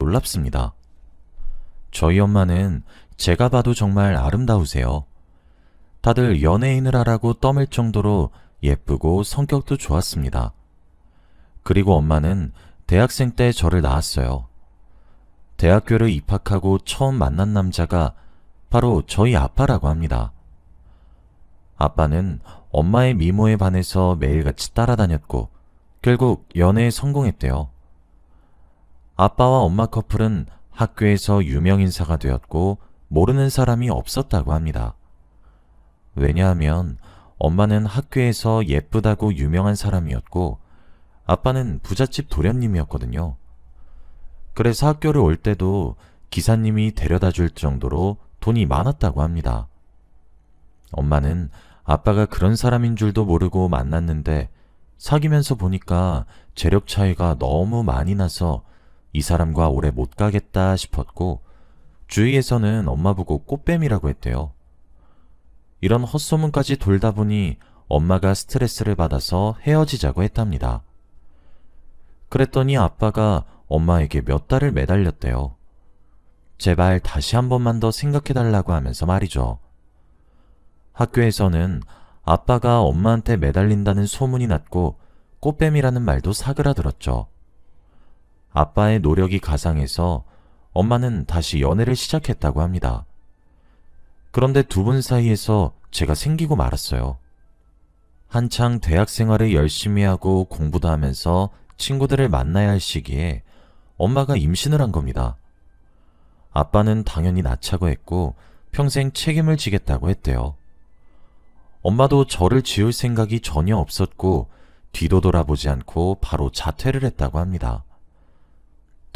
놀랍습니다. 저희 엄마는 제가 봐도 정말 아름다우세요. 다들 연예인을 하라고 떠밀 정도로 예쁘고 성격도 좋았습니다. 그리고 엄마는 대학생 때 저를 낳았어요. 대학교를 입학하고 처음 만난 남자가 바로 저희 아빠라고 합니다. 아빠는 엄마의 미모에 반해서 매일같이 따라다녔고 결국 연애에 성공했대요. 아빠와 엄마 커플은 학교에서 유명 인사가 되었고 모르는 사람이 없었다고 합니다. 왜냐하면 엄마는 학교에서 예쁘다고 유명한 사람이었고 아빠는 부잣집 도련님이었거든요. 그래서 학교를 올 때도 기사님이 데려다 줄 정도로 돈이 많았다고 합니다. 엄마는 아빠가 그런 사람인 줄도 모르고 만났는데 사귀면서 보니까 재력 차이가 너무 많이 나서 이 사람과 오래 못 가겠다 싶었고 주위에서는 엄마 보고 꽃뱀이라고 했대요. 이런 헛소문까지 돌다 보니 엄마가 스트레스를 받아서 헤어지자고 했답니다. 그랬더니 아빠가 엄마에게 몇 달을 매달렸대요. 제발 다시 한 번만 더 생각해달라고 하면서 말이죠. 학교에서는 아빠가 엄마한테 매달린다는 소문이 났고 꽃뱀이라는 말도 사그라들었죠. 아빠의 노력이 가상해서 엄마는 다시 연애를 시작했다고 합니다. 그런데 두 분 사이에서 제가 생기고 말았어요. 한창 대학 생활을 열심히 하고 공부도 하면서 친구들을 만나야 할 시기에 엄마가 임신을 한 겁니다. 아빠는 당연히 낳자고 했고 평생 책임을 지겠다고 했대요. 엄마도 저를 지울 생각이 전혀 없었고 뒤도 돌아보지 않고 바로 자퇴를 했다고 합니다.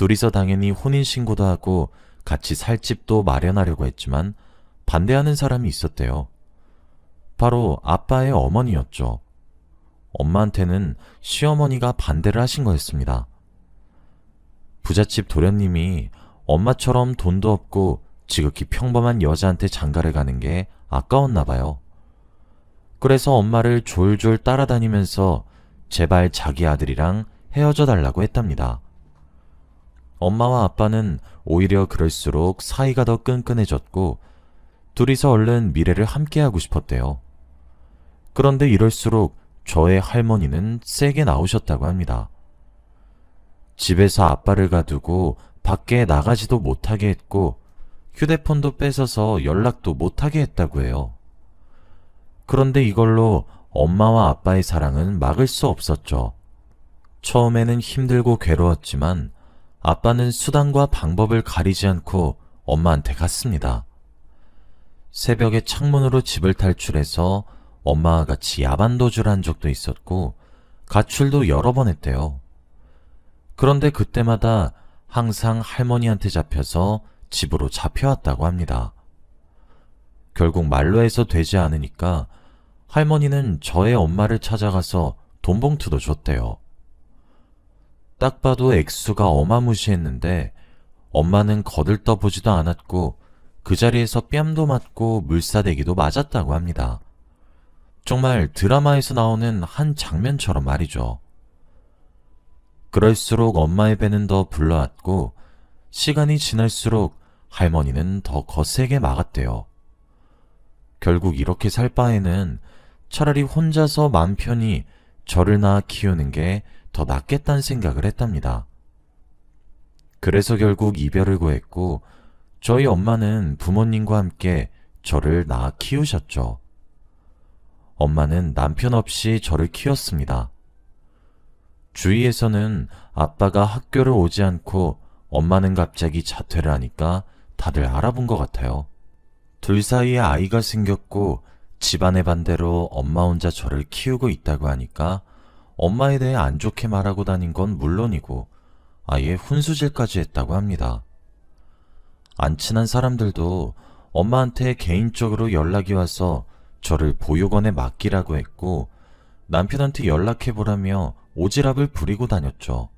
둘이서 당연히 혼인신고도 하고 같이 살 집도 마련하려고 했지만 반대하는 사람이 있었대요. 바로 아빠의 어머니였죠. 엄마한테는 시어머니가 반대를 하신 거였습니다. 부잣집 도련님이 엄마처럼 돈도 없고 지극히 평범한 여자한테 장가를 가는 게 아까웠나 봐요. 그래서 엄마를 졸졸 따라다니면서 제발 자기 아들이랑 헤어져 달라고 했답니다. 엄마와 아빠는 오히려 그럴수록 사이가 더 끈끈해졌고 둘이서 얼른 미래를 함께하고 싶었대요. 그런데 이럴수록 저의 할머니는 세게 나오셨다고 합니다. 집에서 아빠를 가두고 밖에 나가지도 못하게 했고 휴대폰도 뺏어서 연락도 못하게 했다고 해요. 그런데 이걸로 엄마와 아빠의 사랑은 막을 수 없었죠. 처음에는 힘들고 괴로웠지만 아빠는 수단과 방법을 가리지 않고 엄마한테 갔습니다. 새벽에 창문으로 집을 탈출해서 엄마와 같이 야반도주를 한 적도 있었고 가출도 여러 번 했대요. 그런데 그때마다 항상 할머니한테 잡혀서 집으로 잡혀왔다고 합니다. 결국 말로 해서 되지 않으니까 할머니는 저의 엄마를 찾아가서 돈 봉투도 줬대요. 딱 봐도 액수가 어마무시했는데 엄마는 거들떠보지도 않았고 그 자리에서 뺨도 맞고 물사대기도 맞았다고 합니다. 정말 드라마에서 나오는 한 장면처럼 말이죠. 그럴수록 엄마의 배는 더 불러왔고 시간이 지날수록 할머니는 더 거세게 막았대요. 결국 이렇게 살 바에는 차라리 혼자서 맘 편히 저를 낳아 키우는 게 더 낫겠다는 생각을 했답니다. 그래서 결국 이별을 고했고 저희 엄마는 부모님과 함께 저를 낳아 키우셨죠. 엄마는 남편 없이 저를 키웠습니다. 주위에서는 아빠가 학교를 오지 않고 엄마는 갑자기 자퇴를 하니까 다들 알아본 것 같아요. 둘 사이에 아이가 생겼고 집안의 반대로 엄마 혼자 저를 키우고 있다고 하니까 엄마에 대해 안 좋게 말하고 다닌 건 물론이고 아예 훈수질까지 했다고 합니다. 안 친한 사람들도 엄마한테 개인적으로 연락이 와서 저를 보육원에 맡기라고 했고 남편한테 연락해보라며 오지랖을 부리고 다녔죠.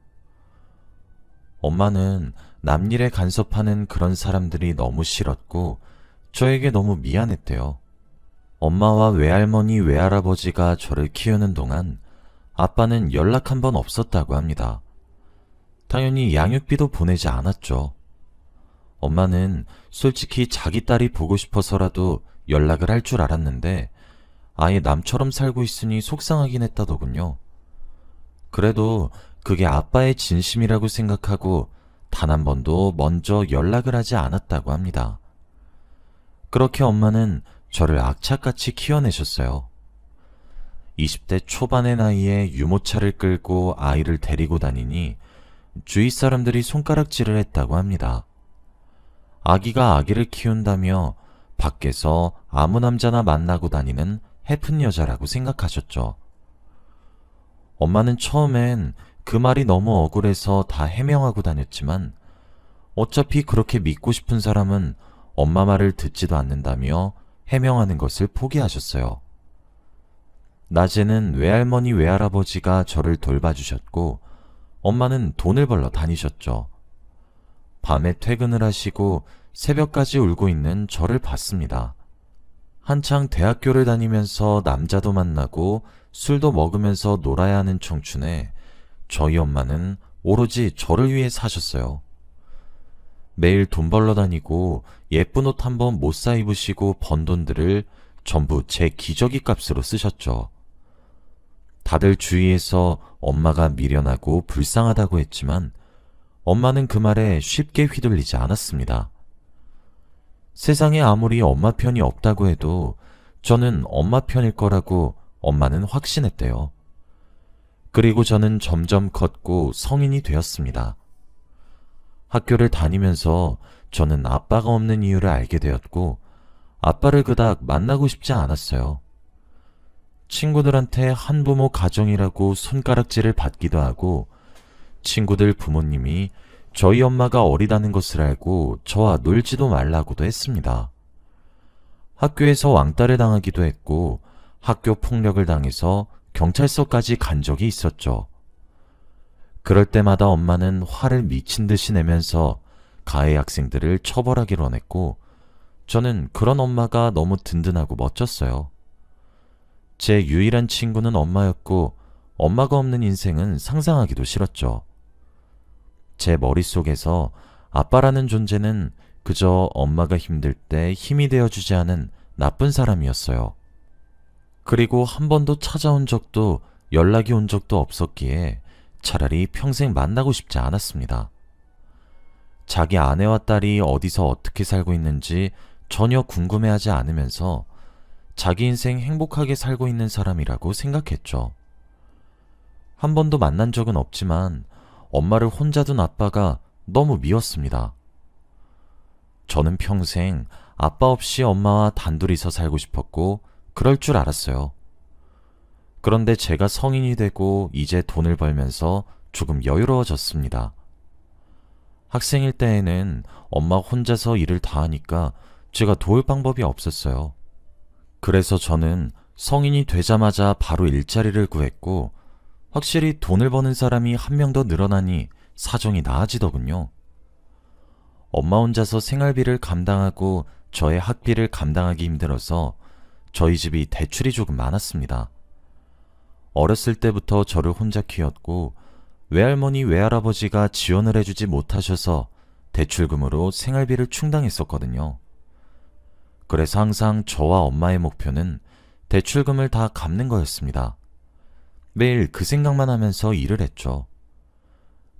엄마는 남일에 간섭하는 그런 사람들이 너무 싫었고 저에게 너무 미안했대요. 엄마와 외할머니, 외할아버지가 저를 키우는 동안 아빠는 연락 한 번 없었다고 합니다. 당연히 양육비도 보내지 않았죠. 엄마는 솔직히 자기 딸이 보고 싶어서라도 연락을 할 줄 알았는데 아예 남처럼 살고 있으니 속상하긴 했다더군요. 그래도 그게 아빠의 진심이라고 생각하고 단 한 번도 먼저 연락을 하지 않았다고 합니다. 그렇게 엄마는 저를 악착같이 키워내셨어요. 20대 초반의 나이에 유모차를 끌고 아이를 데리고 다니니 주위 사람들이 손가락질을 했다고 합니다. 아기가 아기를 키운다며 밖에서 아무 남자나 만나고 다니는 해픈 여자라고 생각하셨죠. 엄마는 처음엔 그 말이 너무 억울해서 다 해명하고 다녔지만 어차피 그렇게 믿고 싶은 사람은 엄마 말을 듣지도 않는다며 해명하는 것을 포기하셨어요. 낮에는 외할머니 외할아버지가 저를 돌봐주셨고 엄마는 돈을 벌러 다니셨죠. 밤에 퇴근을 하시고 새벽까지 울고 있는 저를 봤습니다. 한창 대학교를 다니면서 남자도 만나고 술도 먹으면서 놀아야 하는 청춘에 저희 엄마는 오로지 저를 위해 사셨어요. 매일 돈 벌러 다니고 예쁜 옷 한 번 못 사 입으시고 번 돈들을 전부 제 기저귀 값으로 쓰셨죠. 다들 주위에서 엄마가 미련하고 불쌍하다고 했지만 엄마는 그 말에 쉽게 휘둘리지 않았습니다. 세상에 아무리 엄마 편이 없다고 해도 저는 엄마 편일 거라고 엄마는 확신했대요. 그리고 저는 점점 컸고 성인이 되었습니다. 학교를 다니면서 저는 아빠가 없는 이유를 알게 되었고 아빠를 그닥 만나고 싶지 않았어요. 친구들한테 한부모 가정이라고 손가락질을 받기도 하고 친구들 부모님이 저희 엄마가 어리다는 것을 알고 저와 놀지도 말라고도 했습니다. 학교에서 왕따를 당하기도 했고 학교 폭력을 당해서 경찰서까지 간 적이 있었죠. 그럴 때마다 엄마는 화를 미친 듯이 내면서 가해 학생들을 처벌하기로 했고 저는 그런 엄마가 너무 든든하고 멋졌어요. 제 유일한 친구는 엄마였고 엄마가 없는 인생은 상상하기도 싫었죠. 제 머릿속에서 아빠라는 존재는 그저 엄마가 힘들 때 힘이 되어주지 않은 나쁜 사람이었어요. 그리고 한 번도 찾아온 적도 연락이 온 적도 없었기에 차라리 평생 만나고 싶지 않았습니다. 자기 아내와 딸이 어디서 어떻게 살고 있는지 전혀 궁금해하지 않으면서 자기 인생 행복하게 살고 있는 사람이라고 생각했죠. 한 번도 만난 적은 없지만 엄마를 혼자 둔 아빠가 너무 미웠습니다. 저는 평생 아빠 없이 엄마와 단둘이서 살고 싶었고 그럴 줄 알았어요. 그런데 제가 성인이 되고 이제 돈을 벌면서 조금 여유로워졌습니다. 학생일 때에는 엄마 혼자서 일을 다 하니까 제가 도울 방법이 없었어요. 그래서 저는 성인이 되자마자 바로 일자리를 구했고 확실히 돈을 버는 사람이 한 명 더 늘어나니 사정이 나아지더군요. 엄마 혼자서 생활비를 감당하고 저의 학비를 감당하기 힘들어서 저희 집이 대출이 조금 많았습니다. 어렸을 때부터 저를 혼자 키웠고 외할머니 외할아버지가 지원을 해주지 못하셔서 대출금으로 생활비를 충당했었거든요. 그래서 항상 저와 엄마의 목표는 대출금을 다 갚는 거였습니다. 매일 그 생각만 하면서 일을 했죠.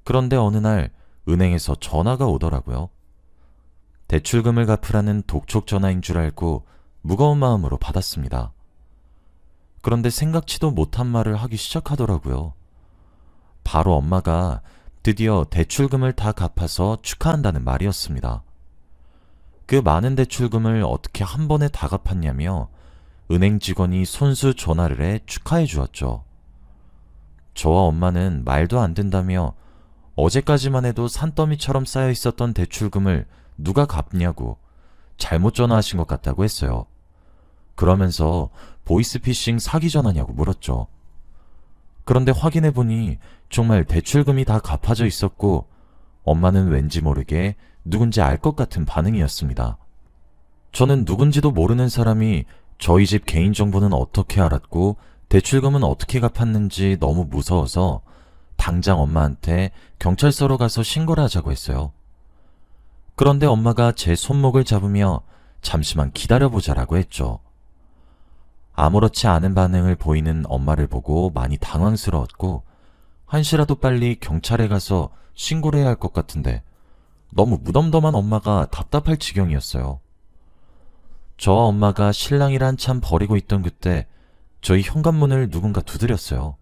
그런데 어느 날 은행에서 전화가 오더라고요. 대출금을 갚으라는 독촉 전화인 줄 알고 무거운 마음으로 받았습니다. 그런데 생각지도 못한 말을 하기 시작하더라고요. 바로 엄마가 드디어 대출금을 다 갚아서 축하한다는 말이었습니다. 그 많은 대출금을 어떻게 한 번에 다 갚았냐며 은행 직원이 손수 전화를 해 축하해 주었죠. 저와 엄마는 말도 안 된다며 어제까지만 해도 산더미처럼 쌓여 있었던 대출금을 누가 갚냐고 잘못 전화하신 것 같다고 했어요. 그러면서 보이스피싱 사기 전화냐고 물었죠. 그런데 확인해보니 정말 대출금이 다 갚아져 있었고 엄마는 왠지 모르게 누군지 알 것 같은 반응이었습니다. 저는 누군지도 모르는 사람이 저희 집 개인정보는 어떻게 알았고 대출금은 어떻게 갚았는지 너무 무서워서 당장 엄마한테 경찰서로 가서 신고를 하자고 했어요. 그런데 엄마가 제 손목을 잡으며 잠시만 기다려보자라고 했죠. 아무렇지 않은 반응을 보이는 엄마를 보고 많이 당황스러웠고 한시라도 빨리 경찰에 가서 신고를 해야 할 것 같은데 너무 무덤덤한 엄마가 답답할 지경이었어요. 저와 엄마가 신랑이를 한참 버리고 있던 그때 저희 현관문을 누군가 두드렸어요.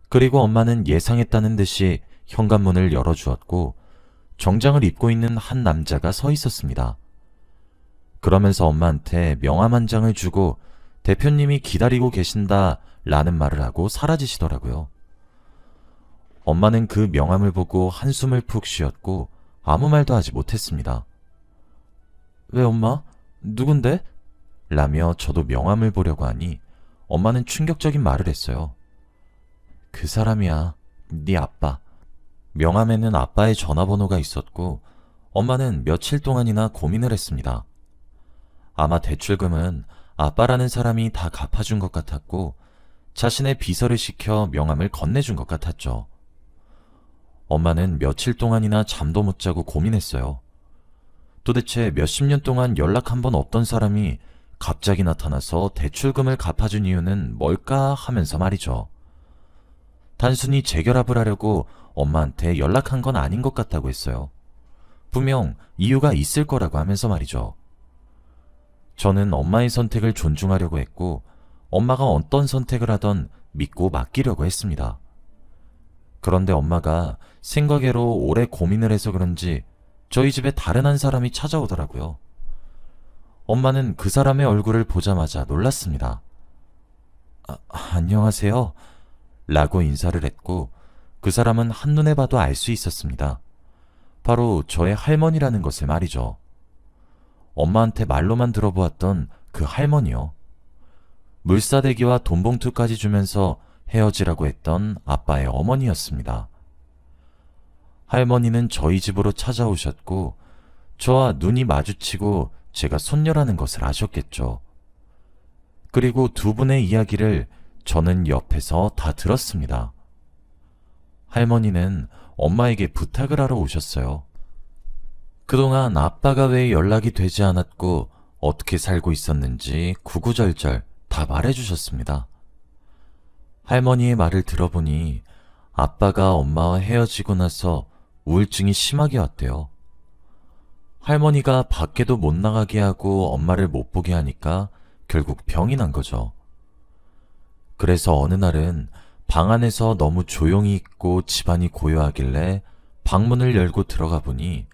그리고 엄마는 예상했다는 듯이 현관문을 열어주었고 정장을 입고 있는 한 남자가 서 있었습니다. 그러면서 엄마한테 명함 한 장을 주고 대표님이 기다리고 계신다 라는 말을 하고 사라지시더라고요. 엄마는 그 명함을 보고 한숨을 푹 쉬었고 아무 말도 하지 못했습니다. 왜 엄마? 누군데? 라며 저도 명함을 보려고 하니 엄마는 충격적인 말을 했어요. 그 사람이야. 네 아빠. 명함에는 아빠의 전화번호가 있었고 엄마는 며칠 동안이나 고민을 했습니다. 아마 대출금은 아빠라는 사람이 다 갚아준 것 같았고 자신의 비서를 시켜 명함을 건네준 것 같았죠. 엄마는 며칠 동안이나 잠도 못 자고 고민했어요. 도대체 몇십 년 동안 연락 한 번 없던 사람이 갑자기 나타나서 대출금을 갚아준 이유는 뭘까 하면서 말이죠. 단순히 재결합을 하려고 엄마한테 연락한 건 아닌 것 같다고 했어요. 분명 이유가 있을 거라고 하면서 말이죠. 저는 엄마의 선택을 존중하려고 했고 엄마가 어떤 선택을 하던 믿고 맡기려고 했습니다. 그런데 엄마가 생각외로 오래 고민을 해서 그런지 저희 집에 다른 한 사람이 찾아오더라고요. 엄마는 그 사람의 얼굴을 보자마자 놀랐습니다. 안녕하세요. 라고 인사를 했고 그 사람은 한눈에 봐도 알 수 있었습니다. 바로 저의 할머니라는 것을 말이죠. 엄마한테 말로만 들어보았던 그 할머니요. 물사대기와 돈봉투까지 주면서 헤어지라고 했던 아빠의 어머니였습니다. 할머니는 저희 집으로 찾아오셨고 저와 눈이 마주치고 제가 손녀라는 것을 아셨겠죠. 그리고 두 분의 이야기를 저는 옆에서 다 들었습니다. 할머니는 엄마에게 부탁을 하러 오셨어요. 그동안 아빠가 왜 연락이 되지 않았고 어떻게 살고 있었는지 구구절절 다 말해주셨습니다. 할머니의 말을 들어보니 아빠가 엄마와 헤어지고 나서 우울증이 심하게 왔대요. 할머니가 밖에도 못 나가게 하고 엄마를 못 보게 하니까 결국 병이 난 거죠. 그래서 어느 날은 방 안에서 너무 조용히 있고 집안이 고요하길래 방문을 열고 들어가 보니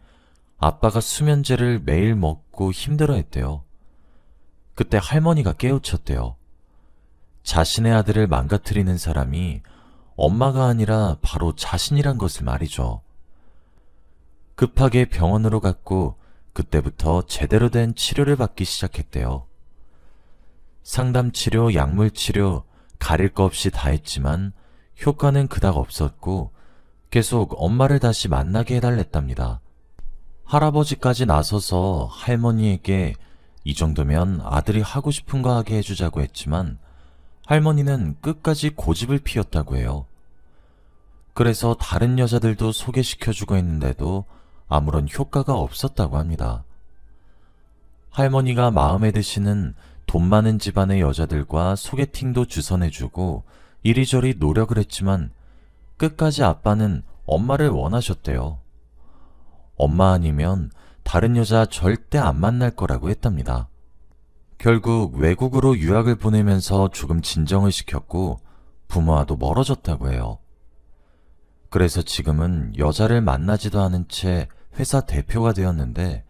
아빠가 수면제를 매일 먹고 힘들어했대요. 그때 할머니가 깨우쳤대요. 자신의 아들을 망가뜨리는 사람이 엄마가 아니라 바로 자신이란 것을 말이죠. 급하게 병원으로 갔고 그때부터 제대로 된 치료를 받기 시작했대요. 상담치료, 약물치료, 가릴 거 없이 다 했지만 효과는 그닥 없었고 계속 엄마를 다시 만나게 해달랬답니다. 할아버지까지 나서서 할머니에게 이 정도면 아들이 하고 싶은 거 하게 해주자고 했지만 할머니는 끝까지 고집을 피웠다고 해요. 그래서 다른 여자들도 소개시켜주고 했는데도 아무런 효과가 없었다고 합니다. 할머니가 마음에 드시는 돈 많은 집안의 여자들과 소개팅도 주선해주고 이리저리 노력을 했지만 끝까지 아빠는 엄마를 원하셨대요. 엄마 아니면 다른 여자 절대 안 만날 거라고 했답니다. 결국 외국으로 유학을 보내면서 조금 진정을 시켰고 부모와도 멀어졌다고 해요. 그래서 지금은 여자를 만나지도 않은 채 회사 대표가 되었는데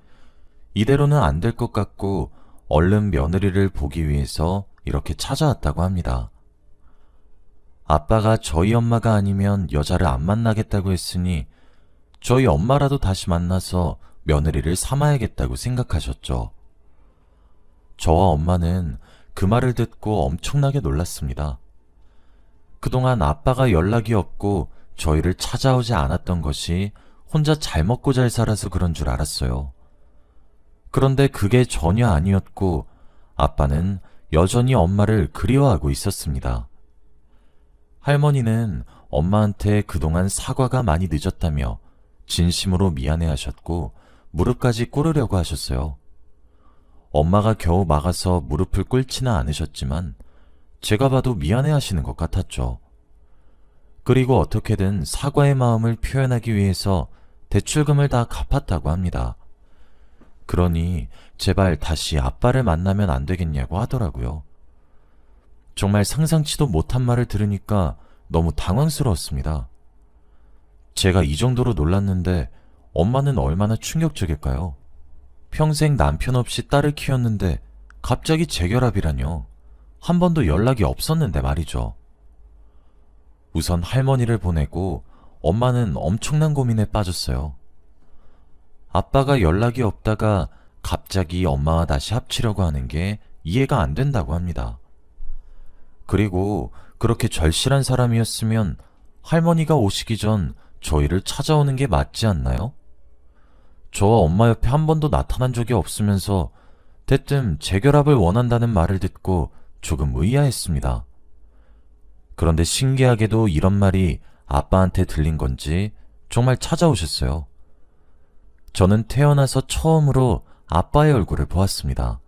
이대로는 안 될 것 같고 얼른 며느리를 보기 위해서 이렇게 찾아왔다고 합니다. 아빠가 저희 엄마가 아니면 여자를 안 만나겠다고 했으니 저희 엄마라도 다시 만나서 며느리를 삼아야겠다고 생각하셨죠. 저와 엄마는 그 말을 듣고 엄청나게 놀랐습니다. 그동안 아빠가 연락이 없고 저희를 찾아오지 않았던 것이 혼자 잘 먹고 잘 살아서 그런 줄 알았어요. 그런데 그게 전혀 아니었고 아빠는 여전히 엄마를 그리워하고 있었습니다. 할머니는 엄마한테 그동안 사과가 많이 늦었다며 진심으로 미안해하셨고 무릎까지 꿇으려고 하셨어요. 엄마가 겨우 막아서 무릎을 꿇지는 않으셨지만 제가 봐도 미안해하시는 것 같았죠. 그리고 어떻게든 사과의 마음을 표현하기 위해서 대출금을 다 갚았다고 합니다. 그러니 제발 다시 아빠를 만나면 안 되겠냐고 하더라고요. 정말 상상치도 못한 말을 들으니까 너무 당황스러웠습니다. 제가 이 정도로 놀랐는데 엄마는 얼마나 충격적일까요? 평생 남편 없이 딸을 키웠는데 갑자기 재결합이라뇨. 한 번도 연락이 없었는데 말이죠. 우선 할머니를 보내고 엄마는 엄청난 고민에 빠졌어요. 아빠가 연락이 없다가 갑자기 엄마와 다시 합치려고 하는 게 이해가 안 된다고 합니다. 그리고 그렇게 절실한 사람이었으면 할머니가 오시기 전 저희를 찾아오는 게 맞지 않나요? 저와 엄마 옆에 한 번도 나타난 적이 없으면서 대뜸 재결합을 원한다는 말을 듣고 조금 의아했습니다. 그런데 신기하게도 이런 말이 아빠한테 들린 건지 정말 찾아오셨어요. 저는 태어나서 처음으로 아빠의 얼굴을 보았습니다.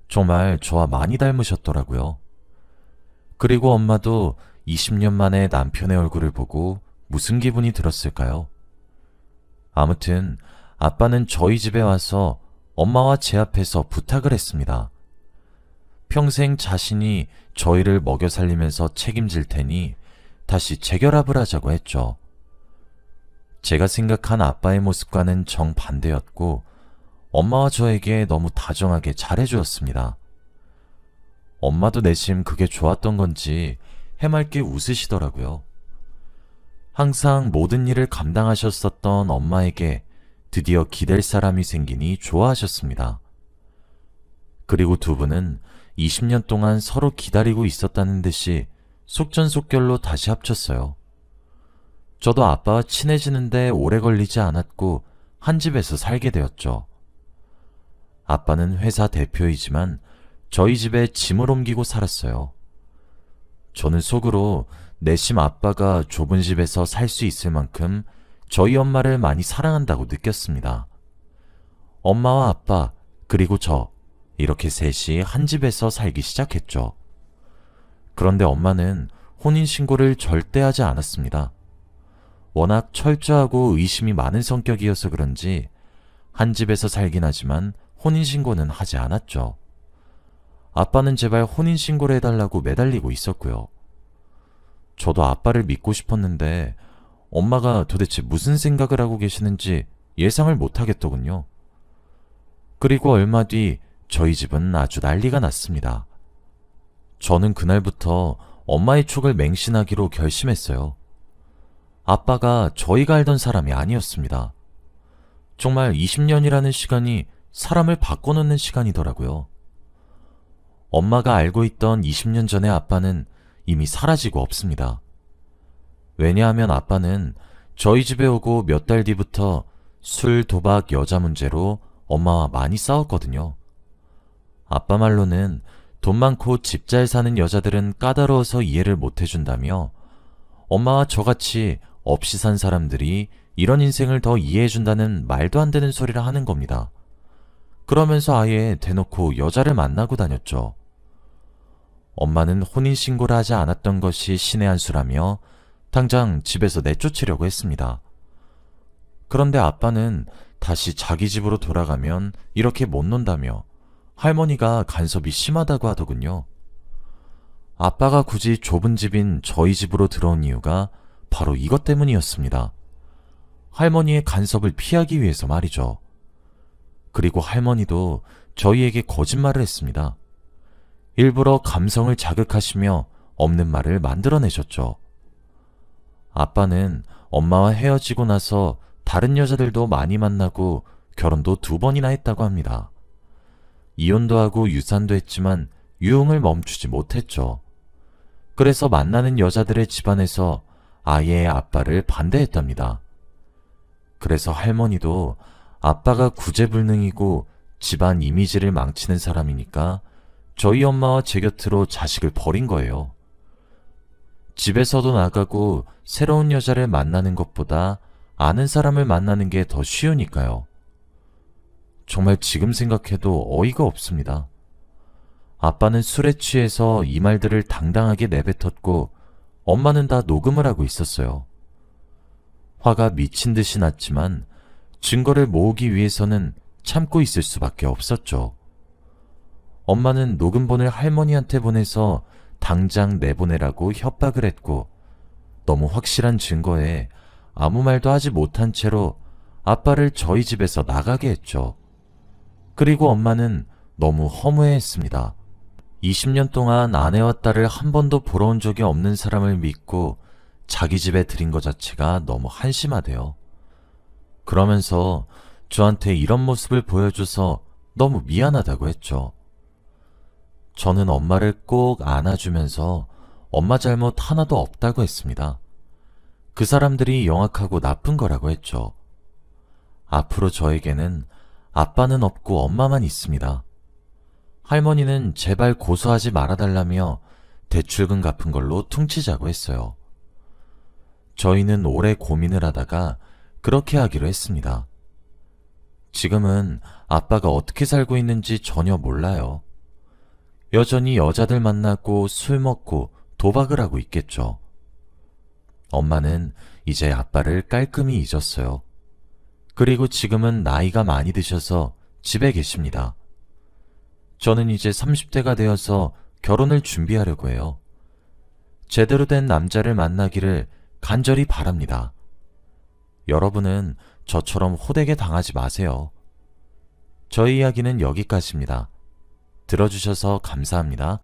정말 저와 많이 닮으셨더라고요. 그리고 엄마도 20년 만에 남편의 얼굴을 보고 무슨 기분이 들었을까요? 아무튼 아빠는 저희 집에 와서 엄마와 제 앞에서 부탁을 했습니다. 평생 자신이 저희를 먹여 살리면서 책임질 테니 다시 재결합을 하자고 했죠. 제가 생각한 아빠의 모습과는 정반대였고 엄마와 저에게 너무 다정하게 잘해주었습니다. 엄마도 내심 그게 좋았던 건지 해맑게 웃으시더라고요. 항상 모든 일을 감당하셨었던 엄마에게 드디어 기댈 사람이 생기니 좋아하셨습니다. 그리고 두 분은 20년 동안 서로 기다리고 있었다는 듯이 속전속결로 다시 합쳤어요. 저도 아빠와 친해지는데 오래 걸리지 않았고 한 집에서 살게 되었죠. 아빠는 회사 대표이지만 저희 집에 짐을 옮기고 살았어요. 저는 속으로 내심 아빠가 좁은 집에서 살 수 있을 만큼 저희 엄마를 많이 사랑한다고 느꼈습니다. 엄마와 아빠 그리고 저 이렇게 셋이 한 집에서 살기 시작했죠. 그런데 엄마는 혼인신고를 절대 하지 않았습니다. 워낙 철저하고 의심이 많은 성격이어서 그런지 한 집에서 살긴 하지만 혼인신고는 하지 않았죠. 아빠는 제발 혼인신고를 해달라고 매달리고 있었고요. 저도 아빠를 믿고 싶었는데 엄마가 도대체 무슨 생각을 하고 계시는지 예상을 못하겠더군요. 그리고 얼마 뒤 저희 집은 아주 난리가 났습니다. 저는 그날부터 엄마의 촉을 맹신하기로 결심했어요. 아빠가 저희가 알던 사람이 아니었습니다. 정말 20년이라는 시간이 사람을 바꿔놓는 시간이더라고요. 엄마가 알고 있던 20년 전의 아빠는 이미 사라지고 없습니다. 왜냐하면 아빠는 저희 집에 오고 몇 달 뒤부터 술, 도박, 여자 문제로 엄마와 많이 싸웠거든요. 아빠 말로는 돈 많고 집 잘 사는 여자들은 까다로워서 이해를 못 해준다며 엄마와 저같이 없이 산 사람들이 이런 인생을 더 이해해준다는 말도 안 되는 소리를 하는 겁니다. 그러면서 아예 대놓고 여자를 만나고 다녔죠. 엄마는 혼인신고를 하지 않았던 것이 신의 한 수라며 당장 집에서 내쫓으려고 했습니다. 그런데 아빠는 다시 자기 집으로 돌아가면 이렇게 못 논다며 할머니가 간섭이 심하다고 하더군요. 아빠가 굳이 좁은 집인 저희 집으로 들어온 이유가 바로 이것 때문이었습니다. 할머니의 간섭을 피하기 위해서 말이죠. 그리고 할머니도 저희에게 거짓말을 했습니다. 일부러 감성을 자극하시며 없는 말을 만들어내셨죠. 아빠는 엄마와 헤어지고 나서 다른 여자들도 많이 만나고 결혼도 2번이나 했다고 합니다. 이혼도 하고 유산도 했지만 유흥을 멈추지 못했죠. 그래서 만나는 여자들의 집안에서 아예 아빠를 반대했답니다. 그래서 할머니도 아빠가 구제불능이고 집안 이미지를 망치는 사람이니까 저희 엄마와 제 곁으로 자식을 버린 거예요. 집에서도 나가고 새로운 여자를 만나는 것보다 아는 사람을 만나는 게 더 쉬우니까요. 정말 지금 생각해도 어이가 없습니다. 아빠는 술에 취해서 이 말들을 당당하게 내뱉었고 엄마는 다 녹음을 하고 있었어요. 화가 미친 듯이 났지만 증거를 모으기 위해서는 참고 있을 수밖에 없었죠. 엄마는 녹음본을 할머니한테 보내서 당장 내보내라고 협박을 했고 너무 확실한 증거에 아무 말도 하지 못한 채로 아빠를 저희 집에서 나가게 했죠. 그리고 엄마는 너무 허무해했습니다. 20년 동안 아내와 딸을 한 번도 보러 온 적이 없는 사람을 믿고 자기 집에 들인 것 자체가 너무 한심하대요. 그러면서 저한테 이런 모습을 보여줘서 너무 미안하다고 했죠. 저는 엄마를 꼭 안아주면서 엄마 잘못 하나도 없다고 했습니다. 그 사람들이 영악하고 나쁜 거라고 했죠. 앞으로 저에게는 아빠는 없고 엄마만 있습니다. 할머니는 제발 고소하지 말아달라며 대출금 갚은 걸로 퉁치자고 했어요. 저희는 오래 고민을 하다가 그렇게 하기로 했습니다. 지금은 아빠가 어떻게 살고 있는지 전혀 몰라요. 여전히 여자들 만나고 술 먹고 도박을 하고 있겠죠. 엄마는 이제 아빠를 깔끔히 잊었어요. 그리고 지금은 나이가 많이 드셔서 집에 계십니다. 저는 이제 30대가 되어서 결혼을 준비하려고 해요. 제대로 된 남자를 만나기를 간절히 바랍니다. 여러분은 저처럼 호되게 당하지 마세요. 저희 이야기는 여기까지입니다. 들어주셔서 감사합니다.